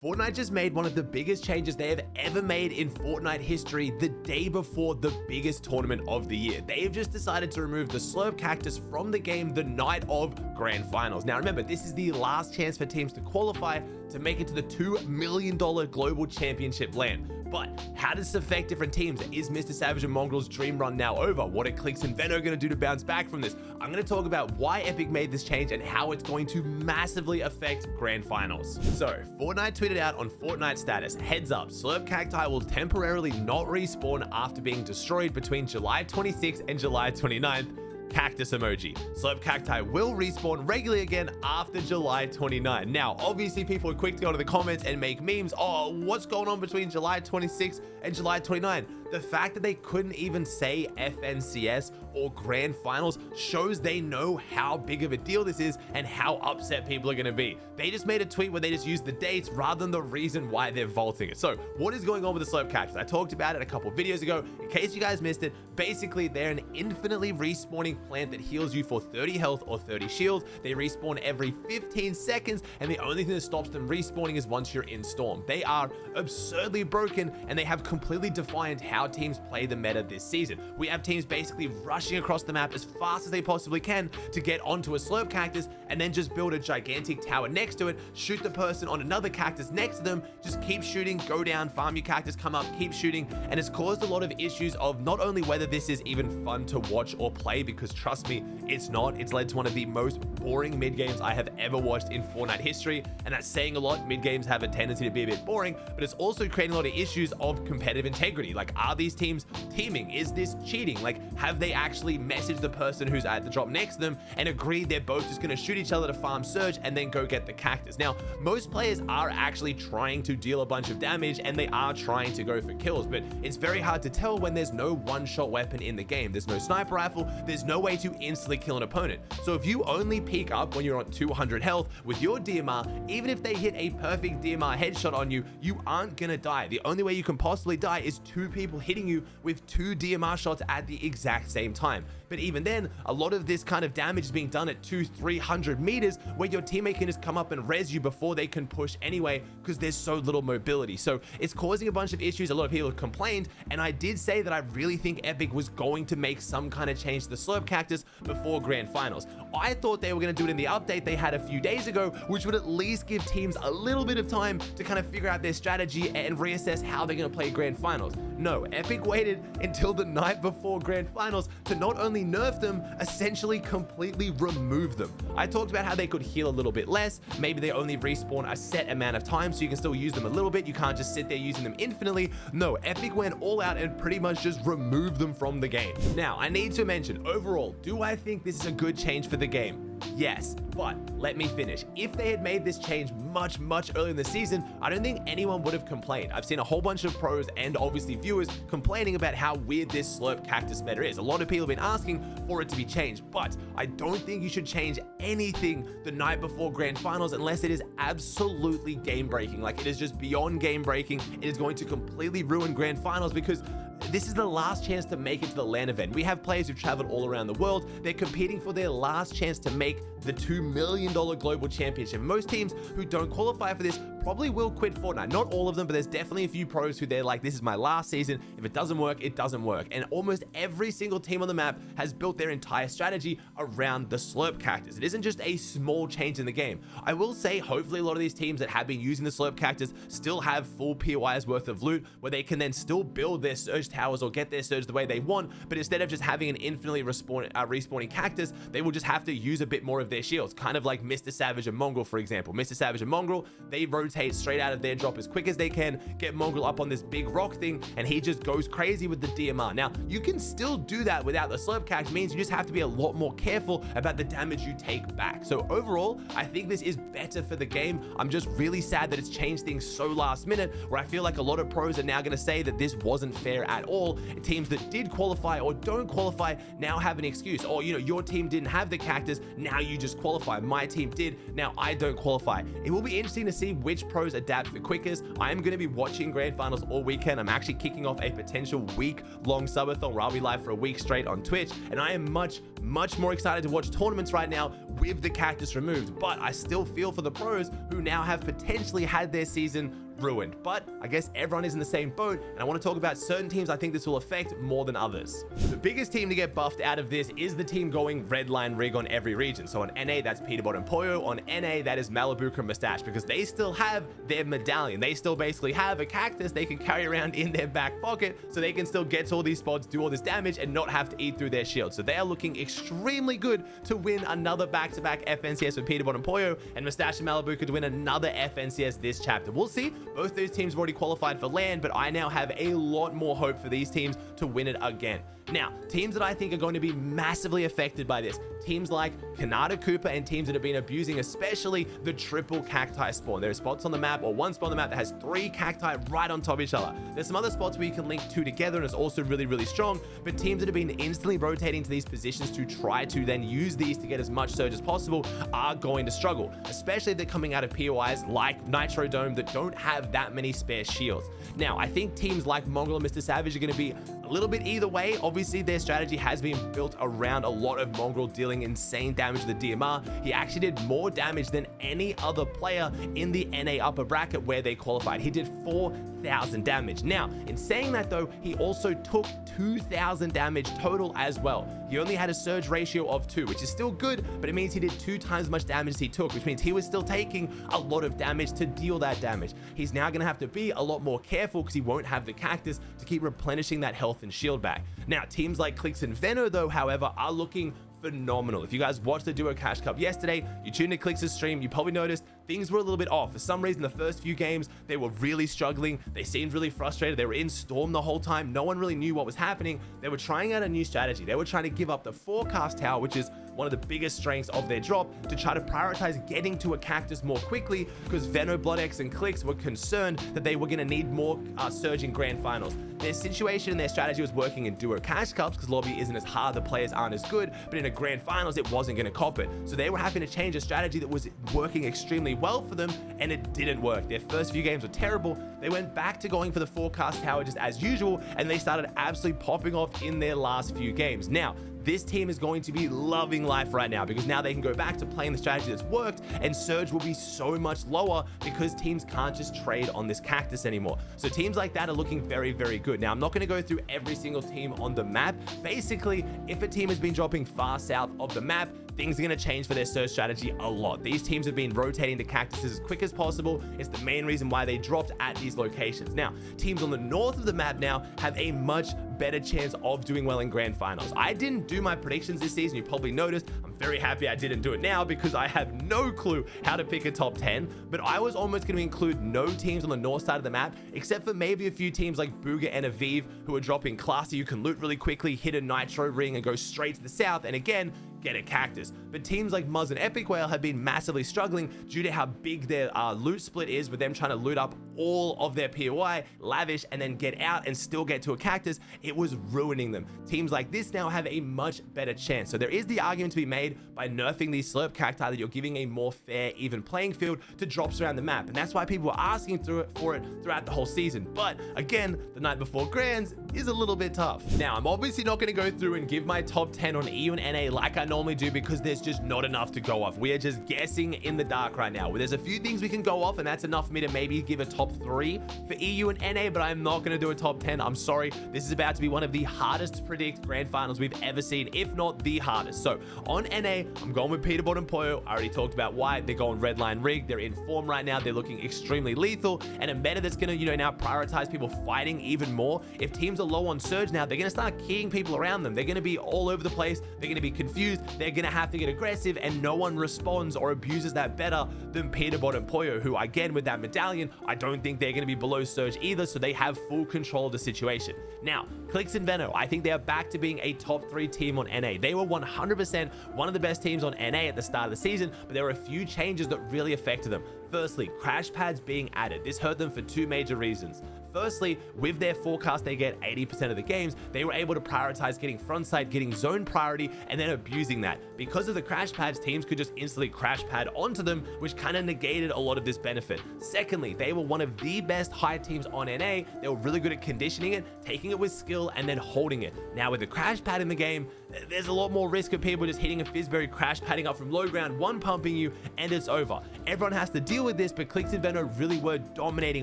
Fortnite just made one of the biggest changes they have ever made in Fortnite history the day before the biggest tournament of the year. They have just decided to remove the Slurp cactus from the game the night of Grand Finals. Now remember, this is the last chance for teams to qualify to make it to the $2 million global championship land. But how does this affect different teams? Is Mr. Savage and Mongrel's dream run now over? What are Clicks and Veno going to do to bounce back from this? I'm going to talk about why Epic made this change and how it's going to massively affect Grand Finals. So, Fortnite tweeted out on Fortnite status, heads up, Slurp cacti will temporarily not respawn after being destroyed between July 26th and July 29th. Cactus emoji. Slurp cacti will respawn regularly again after July 29. Now, obviously people are quick to go to the comments and make memes. Oh, what's going on between July 26 and July 29? The fact that they couldn't even say FNCS or Grand Finals shows they know how big of a deal this is and how upset people are going to be. They just made a tweet where they just used the dates rather than the reason why they're vaulting it. So what is going on with the Slurp cactus? I talked about it a couple videos ago. In case you guys missed it, basically they're an infinitely respawning plant that heals you for 30 health or 30 shield. They respawn every 15 seconds, and the only thing that stops them respawning is once you're in Storm. They are absurdly broken, and they have completely defined how teams play the meta this season. We have teams basically rushing across the map as fast as they possibly can to get onto a Slurp cactus and then just build a gigantic tower next to it, shoot the person on another cactus next to them, just keep shooting, go down, farm your cactus, come up, keep shooting, and it's caused a lot of issues of not only whether this is even fun to watch or play, because trust me, it's not. It's led to one of the most boring mid games I have ever watched in Fortnite history, and that's saying a lot. Mid games have a tendency to be a bit boring, but it's also creating a lot of issues of competitive integrity. Like, are these teams teaming? Is this cheating? Like, have they actually messaged the person who's at the drop next to them and agreed they're both just going to shoot each other to farm surge and then go get the cactus? Now, most players are actually trying to deal a bunch of damage and they are trying to go for kills, but it's very hard to tell when there's no one-shot weapon in the game. There's no sniper rifle. There's no way to instantly kill an opponent. So if you only peek up when you're on 200 health with your DMR, even if they hit a perfect DMR headshot on you, you aren't gonna die. The only way you can possibly die is two people hitting you with two DMR shots at the exact same time. But even then, a lot of this kind of damage is being done at 200-300 meters, where your teammate can just come up and res you before they can push anyway, because there's so little mobility. So it's causing a bunch of issues. A lot of people have complained, and I did say that I really think Epic was going to make some kind of change to the Slurp cactus before Grand Finals. I thought they were going to do it in the update they had a few days ago, which would at least give teams a little bit of time to kind of figure out their strategy and reassess how they're going to play Grand Finals. No, Epic waited until the night before Grand Finals to not only nerf them, essentially completely remove them. I talked about how they could heal a little bit less. Maybe they only respawn a set amount of time, so you can still use them a little bit. You can't just sit there using them infinitely. No, Epic went all out and pretty much just removed them from the game. Now, I need to mention, overall, do I think this is a good change for the game? Yes, but let me finish. If they had made this change much earlier in the season, I don't think anyone would have complained. I've seen a whole bunch of pros and obviously viewers complaining about how weird this Slurp cactus meta is. A lot of people have been asking for it to be changed, but I don't think you should change anything the night before Grand Finals unless it is absolutely game breaking. Like, it is just beyond game breaking. It is going to completely ruin Grand Finals, because this is the last chance to make it to the LAN event. We have players who've traveled all around the world. They're competing for their last chance to make the $2 million global championship. Most teams who don't qualify for this probably will quit Fortnite. Not all of them, but there's definitely a few pros who they're like, this is my last season. If it doesn't work, it doesn't work. And almost every single team on the map has built their entire strategy around the Slurp cactus. It isn't just a small change in the game. I will say, hopefully a lot of these teams that have been using the Slurp cactus still have full POIs worth of loot where they can then still build their surge towers or get their surge the way they want. But instead of just having an infinitely respawning cactus, they will just have to use a bit more of their shields, kind of like Mr. Savage and Mongrel, for example. Mr. Savage and Mongrel, they rotate straight out of their drop as quick as they can, get Mongrel up on this big rock thing, and he just goes crazy with the DMR. Now, you can still do that without the Slurp cactus. Means you just have to be a lot more careful about the damage you take back. So overall, I think this is better for the game. I'm just really sad that it's changed things so last minute, where I feel like a lot of pros are now going to say that this wasn't fair at all. Teams that did qualify or don't qualify now have an excuse. Or, you know, your team didn't have the cactus, now you just qualify. My team did, now I don't qualify. It will be interesting to see which pros adapt the quickest. I am going to be watching Grand Finals all weekend. I'm actually kicking off a potential week-long subathon where I'll be live for a week straight on Twitch, and I am much much more excited to watch tournaments right now with the cactus removed, but I still feel for the pros who now have potentially had their season ruined. But I guess everyone is in the same boat, and I want to talk about certain teams I think this will affect more than others. The biggest team to get buffed out of this is the team going red line rig on every region. So on NA, that's Peterbot and Pollo. On NA, that is Malibu and Mustache, because they still have their medallion. They still basically have a cactus they can carry around in their back pocket, so they can still get to all these spots, do all this damage, and not have to eat through their shield. So they are looking extremely good to win another back-to-back FNCS with Peterbot and Pollo, and Mustache and Malibu could win another FNCS this chapter. We'll see. Both those teams have already qualified for LAN, but I now have a lot more hope for these teams to win it again. Now, teams that I think are going to be massively affected by this, teams like Kanata Cooper and teams that have been abusing especially the triple cacti spawn. There are spots on the map, or one spot on the map that has 3 cacti right on top of each other. There's some other spots where you can link 2 together and it's also really, really strong, but teams that have been instantly rotating to these positions to try to then use these to get as much surge as possible are going to struggle, especially if they're coming out of POIs like Nitro Dome that don't have that many spare shields. Now, I think teams like Mongrel and Mr. Savage are going to be a little bit either way. Obviously, their strategy has been built around a lot of Mongrel dealing insane damage to the DMR. He actually did more damage than any other player in the NA upper bracket where they qualified. He did 4,000 damage. Now, in saying that though, he also took 2,000 damage total as well. He only had a surge ratio of 2, which is still good, but it means he did 2 times as much damage as he took, which means he was still taking a lot of damage to deal that damage. He's now going to have to be a lot more careful because he won't have the cactus to keep replenishing that health and shield back. Now, teams like Clix and Veno though, however, are looking phenomenal. If you guys watched the Duo Cash Cup yesterday, you tuned to Clix's stream, you probably noticed things were a little bit off. For some reason, the first few games, they were really struggling. They seemed really frustrated. They were in Storm the whole time. No one really knew what was happening. They were trying out a new strategy. They were trying to give up the forecast tower, which is one of the biggest strengths of their drop, to try to prioritize getting to a cactus more quickly, because Veno, BloodX, and Clix were concerned that they were going to need more surge in grand finals. Their situation and their strategy was working in Duo Cash Cups because lobby isn't as hard, the players aren't as good, but in a grand finals, it wasn't going to cop it. So they were having to change a strategy that was working extremely well for them, and it didn't work. Their first few games were terrible. They went back to going for the forecast tower just as usual, and they started absolutely popping off in their last few games. Now, this team is going to be loving life right now because now they can go back to playing the strategy that's worked, and surge will be so much lower because teams can't just trade on this cactus anymore. So teams like that are looking very, very good. Now, I'm not going to go through every single team on the map. Basically, if a team has been dropping far south of the map, things are going to change for their surge strategy a lot. These teams have been rotating the cactuses as quick as possible. It's the main reason why they dropped at these locations. Now, teams on the north of the map now have a much better chance of doing well in grand finals. I didn't do my predictions this season. You probably noticed. I'm very happy I didn't do it now because I have no clue how to pick a top 10, but I was almost going to include no teams on the north side of the map, except for maybe a few teams like Booga and Aviv who are dropping classy. You can loot really quickly, hit a nitro ring, and go straight to the south, and again, get a cactus. But teams like Muzz and Epic Whale have been massively struggling due to how big their loot split is, with them trying to loot up all of their POI, lavish, and then get out and still get to a cactus. It was ruining them. Teams like this now have a much better chance. So there is the argument to be made by nerfing these slurp cacti that you're giving a more fair, even playing field to drops around the map. And that's why people were asking for it throughout the whole season. But again, the night before Grands is a little bit tough. Now, I'm obviously not going to go through and give my top 10 on EU and NA like I normally do because there's just not enough to go off. We are just guessing in the dark right now. There's a few things we can go off, and that's enough for me to maybe give a top 3 for EU and NA, but I'm not going to do a top 10. I'm sorry. This is about to be one of the hardest to predict grand finals we've ever seen, if not the hardest. So on NA, I'm going with Peterbot and Pollo. I already talked about why. They're going red line rig. They're in form right now. They're looking extremely lethal, and a meta that's going to, now prioritize people fighting even more. If teams are low on surge now, they're going to start keying people around them. They're going to be all over the place. They're going to be confused. They're going to have to get aggressive, and no one responds or abuses that better than Peterbot and Pollo, who again, with that medallion, I don't think they're going to be below surge either, so they have full control of the situation. Now, Clix and Veno, I think they are back to being a top 3 team on NA. They were 100% one of the best teams on NA at the start of the season, but there were a few changes that really affected them. Firstly, crash pads being added. This hurt them for 2 major reasons. Firstly, with their forecast, they get 80% of the games. They were able to prioritize getting frontside, getting zone priority, and then abusing that. Because of the crash pads, teams could just instantly crash pad onto them, which kind of negated a lot of this benefit. Secondly, they were one of the best high teams on NA. They were really good at conditioning it, taking it with skill, and then holding it. Now, with the crash pad in the game, there's a lot more risk of people just hitting a Fizzberry, crash padding up from low ground, one pumping you, and it's over. Everyone has to deal with this, but Clix and Veno really were dominating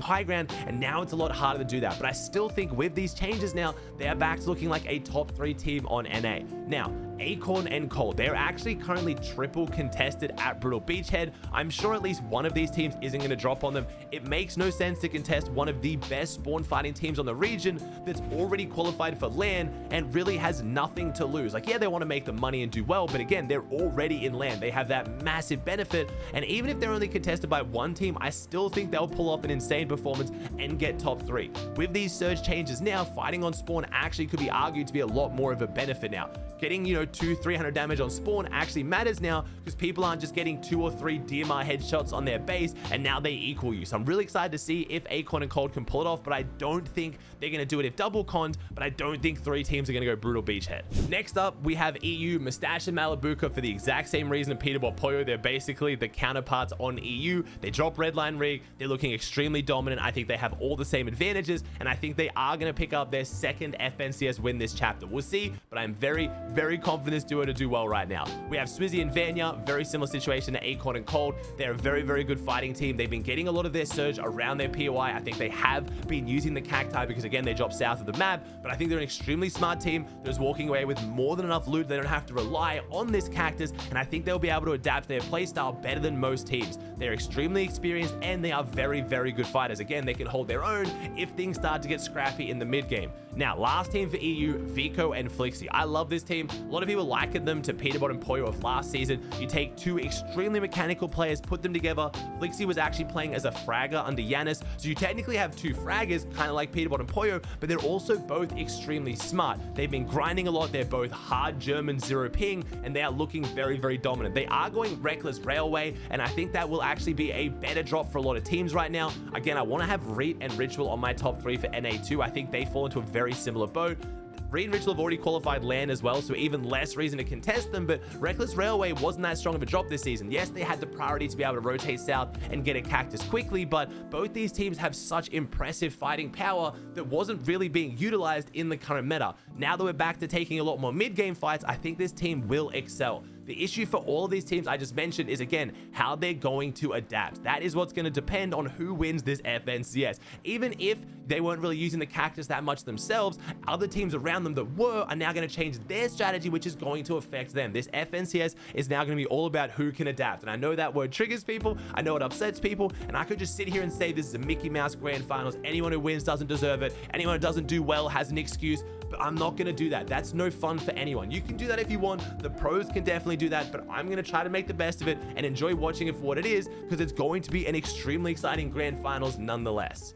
high ground, and now it's a lot harder to do that. But I still think with these changes now, they are back to looking like a top 3 team on NA. Now, Acorn and Cold, they're actually currently triple contested at Brutal Beachhead. I'm sure at least one of these teams isn't going to drop on them. It makes no sense to contest one of the best spawn fighting teams on the region that's already qualified for LAN and really has nothing to lose. Like, yeah, they want to make the money and do well, but again, they're already in LAN. They have that massive benefit, and even if they're only contested by one team, I still think they'll pull off an insane performance and get top 3. With these surge changes now, fighting on spawn actually could be argued to be a lot more of a benefit now. Getting, 200-300 damage on spawn actually matters now because people aren't just getting 2 or 3 DMR headshots on their base and now they equal you. So I'm really excited to see if Acorn and Cold can pull it off, but I don't think they're going to do it if double conned, but I don't think 3 teams are going to go Brutal Beachhead. Next up, we have EU, Mustache and Malabuka for the exact same reason Peterbot Poyo. They're basically the counterparts on EU. They drop Redline Rig. They're looking extremely dominant. I think they have all the same advantages, and I think they are going to pick up their second FNCS win this chapter. We'll see, but I'm very, very confident this duo to do well right now. We have Swizzy and Vanya, very similar situation to Acorn and Cold. They're a very, very good fighting team. They've been getting a lot of their surge around their POI. I think they have been using the cacti because, again, they drop south of the map, but I think they're an extremely smart team that's walking away with more than enough loot. They don't have to rely on this cactus, and I think they'll be able to adapt their playstyle better than most teams. They're extremely experienced, and they are very, very good fighters. Again, they can hold their own if things start to get scrappy in the mid game. Now, last team for EU, Vico and Flixie. I love this team. A lot of people liken them to Peterbot and Poyo of last season. You take 2 extremely mechanical players, put them together. Flixie was actually playing as a fragger under Yanis, so you technically have 2 fraggers, kind of like Peterbot and Poyo, but they're also both extremely smart. They've been grinding a lot. They're both hard German 0 ping, and they are looking very, very dominant. They are going Reckless Railway, and I think that will actually be a better drop for a lot of teams right now. Again, I want to have Reet and Ritual on my top 3 for NA2. I think they fall into a very similar boat. Reed and Ritual have already qualified LAN as well, so even less reason to contest them, but Reckless Railway wasn't that strong of a drop this season. Yes, they had the priority to be able to rotate south and get a cactus quickly, but both these teams have such impressive fighting power that wasn't really being utilized in the current meta. Now that we're back to taking a lot more mid-game fights, I think this team will excel. The issue for all of these teams I just mentioned is, again, how they're going to adapt. That is what's going to depend on who wins this FNCS. Even if they weren't really using the cactus that much themselves, other teams around them that were are now going to change their strategy, which is going to affect them. This FNCS is now going to be all about who can adapt. And I know that word triggers people. I know it upsets people. And I could just sit here and say this is a Mickey Mouse Grand Finals. Anyone who wins doesn't deserve it. Anyone who doesn't do well has an excuse. But I'm not going to do that. That's no fun for anyone. You can do that if you want. The pros can definitely do that, but I'm going to try to make the best of it and enjoy watching it for what it is, because it's going to be an extremely exciting grand finals nonetheless.